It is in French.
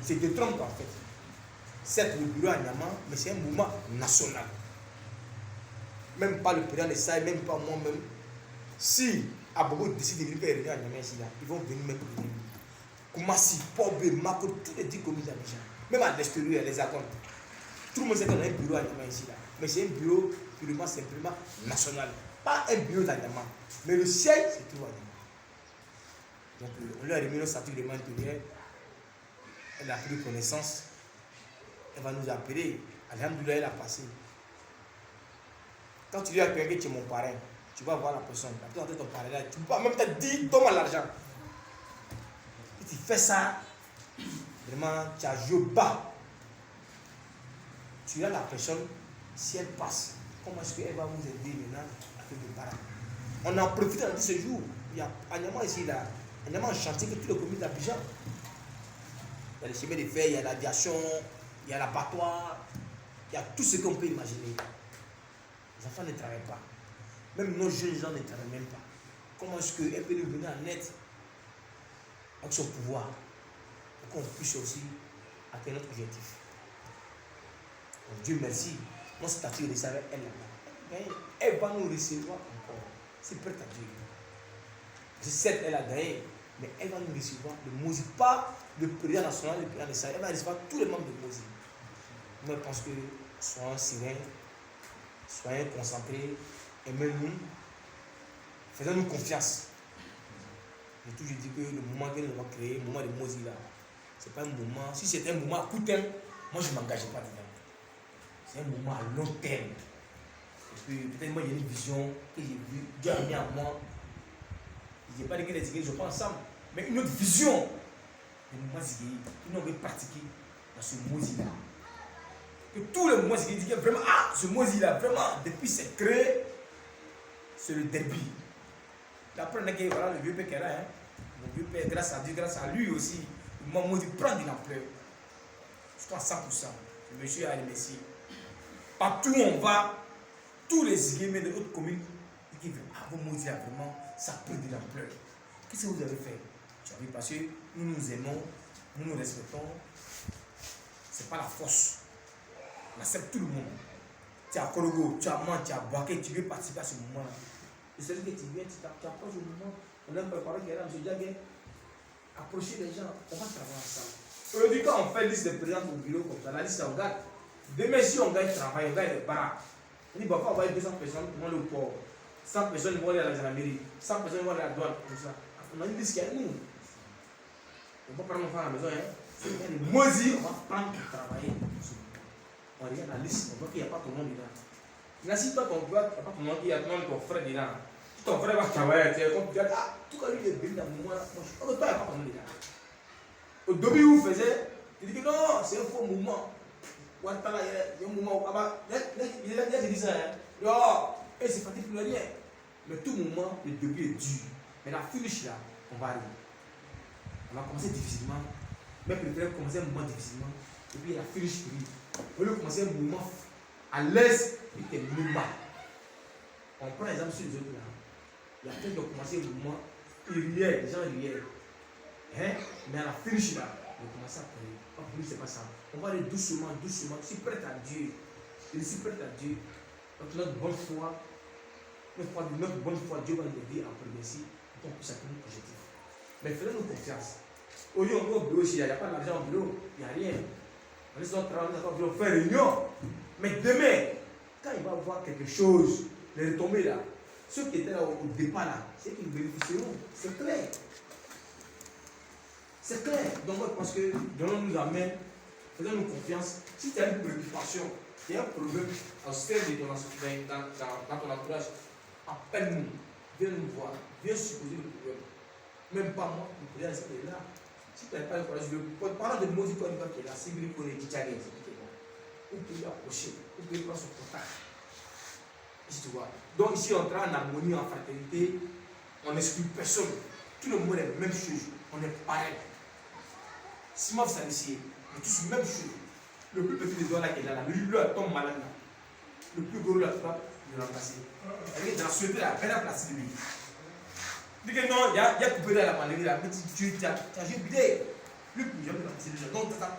Tu te trompes en fait. C'est le bureau à Niama, mais c'est un mouvement national. Même pas le président de ça, même pas moi-même. Si Abobo décide de venir faire réunion à Niama ici, là, ils vont venir même pour venir. Koumassi, Pobe, Mako, tous les 10 communes d'Abidjan. Même à l'extérieur, les accords. Tout le monde sait qu'on a un bureau à Niama ici, là. Mais c'est un bureau purement, simplement national. Pas un bureau d'Aniama. Mais le siège, c'est tout à Niama. Donc, on lui a remis notre statut de règlement intérieur. Elle a pris connaissance. Elle va nous appeler. Alhamdoulilah, elle a passé. Quand tu dis à quelqu'un que tu es mon parrain, tu vas voir la personne. La personne est ton parrain là. Tu peux pas même te dire, donne-moi l'argent. Et tu fais ça, vraiment, tu as joué bas. Tu as la personne, si elle passe, comment est-ce qu'elle va vous aider maintenant à faire le parrain? On en profite dans ce jour. Il y a Anyama ici, là. Anyama en chantier que tous les communes d'Abidjan. Il y a les chemins de fer, il y a l'aviation, il y a l'abattoir, il y a tout ce qu'on peut imaginer. Les enfants ne travaillent pas. Même nos jeunes gens ne travaillent même pas. Comment est-ce qu'elle peut nous venir en aide avec son pouvoir pour qu'on puisse aussi atteindre notre objectif? Donc, Dieu merci, notre statut de salaire, elle va nous recevoir encore. C'est prêt à Dieu. Certes, elle a gagné, mais elle va nous recevoir le Mozi, pas le président national, le président de salaire. Elle va recevoir tous les membres de Mozi. Moi, je pense que soyons sereins, soyons concentrés, aimez-nous, faisons-nous confiance. J'ai toujours dit que le moment que nous avons créé, le moment de Mozi là, c'est pas un moment. Si c'était un moment à court terme, moi je ne m'engageais pas dedans. C'est un moment à long terme. Et puis peut-être moi j'ai une vision que j'ai vue, Dieu a mis en moi. Je n'ai pas dit que les Zigués ne jouent pas ensemble, mais une autre vision. Le moment Zigué, que nous avons pratiqué dans ce Mozi là. Que tous les moments Zigué disent vraiment, ah, ce Mozi là, vraiment, depuis c'est créé, c'est le derby. La première que voilà le vieux père qu'elle a, hein. Le vieux père, grâce à Dieu, grâce à lui aussi, le moment Mozi prend de l'ampleur. Je crois à 100%. Le monsieur a les messieurs. Partout où on va, tous les Zigués de d'autres communes disent ah, vos Mozi là, vraiment, ça prend de l'ampleur. Qu'est-ce que vous avez fait? Tu as vu, parce que nous nous aimons, nous nous respectons. Ce n'est pas la force. On accepte tout le monde. Tu es à Korogo, tu as Man, tu as Boaké, tu veux participer à ce moment-là. Et c'est ce que tu viens, tu approches au moment. On a préparé qu'il y a M. Diagué. Approchez les gens, on va travailler ensemble. Aujourd'hui, quand on fait liste de présents au bureau comme ça, la liste on gagne. Demain, si on gagne travail, on gagne les baraques. On dit, bah, on va avoir 200 personnes pour aller au port. 100 personnes vont aller à la gendarmerie. 100 personnes vont aller à la douane. Comme ça. On a une liste qui est nous. On va prendre mon frère à la maison. Hein. C'est les Mozi, on va prendre pour travailler. On regarde la liste, on voit qu'il n'y a pas ton nom dedans. Là, si toi, ton boîte, il n'y a pas ton nom, il y a ton frère dedans. Si ton frère va travailler, tu regardes, ah, tout cas, lui, il est venu dans le moment. Toi, il n'y a pas ton nom dedans. Au début, où vous faisiez, tu dis que non, c'est un faux mouvement. Il y a un mouvement où, il a dit ça, hein. Non, et c'est pas plus rien. Mais tout moment, le début est dur. Mais la finish là, on va arriver. On va commencer difficilement. Même le frère commencer un mouvement difficilement. Et puis la finish pour lui. On va commencer un mouvement à l'aise et terminer mal. On prend l'exemple sur les autres là. Il y a peut-être de commencer un mouvement, il riait, les gens riaient. Hein? Mais à la finish là, on va commencer à prier. Pour lui, c'est pas ça. On va aller doucement, doucement. Je suis prêt à Dieu. Je suis prêt à Dieu. Donc notre bonne foi, notre bonne foi, Dieu va nous aider à progresser pour qu'on puisse atteindre notre objectif. Mais faisons-nous confiance. Aujourd'hui, on va au bureau, il n'y a pas d'argent au bureau, il n'y a rien. On est sur notre travail, on va faire réunion. Mais demain, quand il va voir quelque chose, les retombées là, ceux qui étaient là au départ là, c'est qu'ils bénéficieront. C'est clair. C'est clair. Donc moi, parce que donnons-nous la main, faisons-nous confiance. Si tu as une préoccupation, il y a un problème au sein de dans ton entourage, appelle-nous, viens nous voir, viens supposer le problème. Même pas moi, le président est là. Si tu n'as pas le courage, le parent de Mozi qui est là, c'est lui qui est Tchadien, c'est qui est là. Vous pouvez approcher, vous pouvez prendre son contact. Si tu vois. Donc ici, on travaille en harmonie, en fraternité, on n'exclut personne. Tout le monde est la même chose, on est pareil. Si moi, vous savez ici, on est tous la même chose. Le plus petit des doigts là qui est là, lui tombe malade là. Le plus gros là, tu vas le remplacer. Elle est dans la société là, elle a placé de lui. Dis que non, il y a coupé dans la pandémie là, mais tu as joué bidé. Plus jamais la c'est déjà. Non, tata,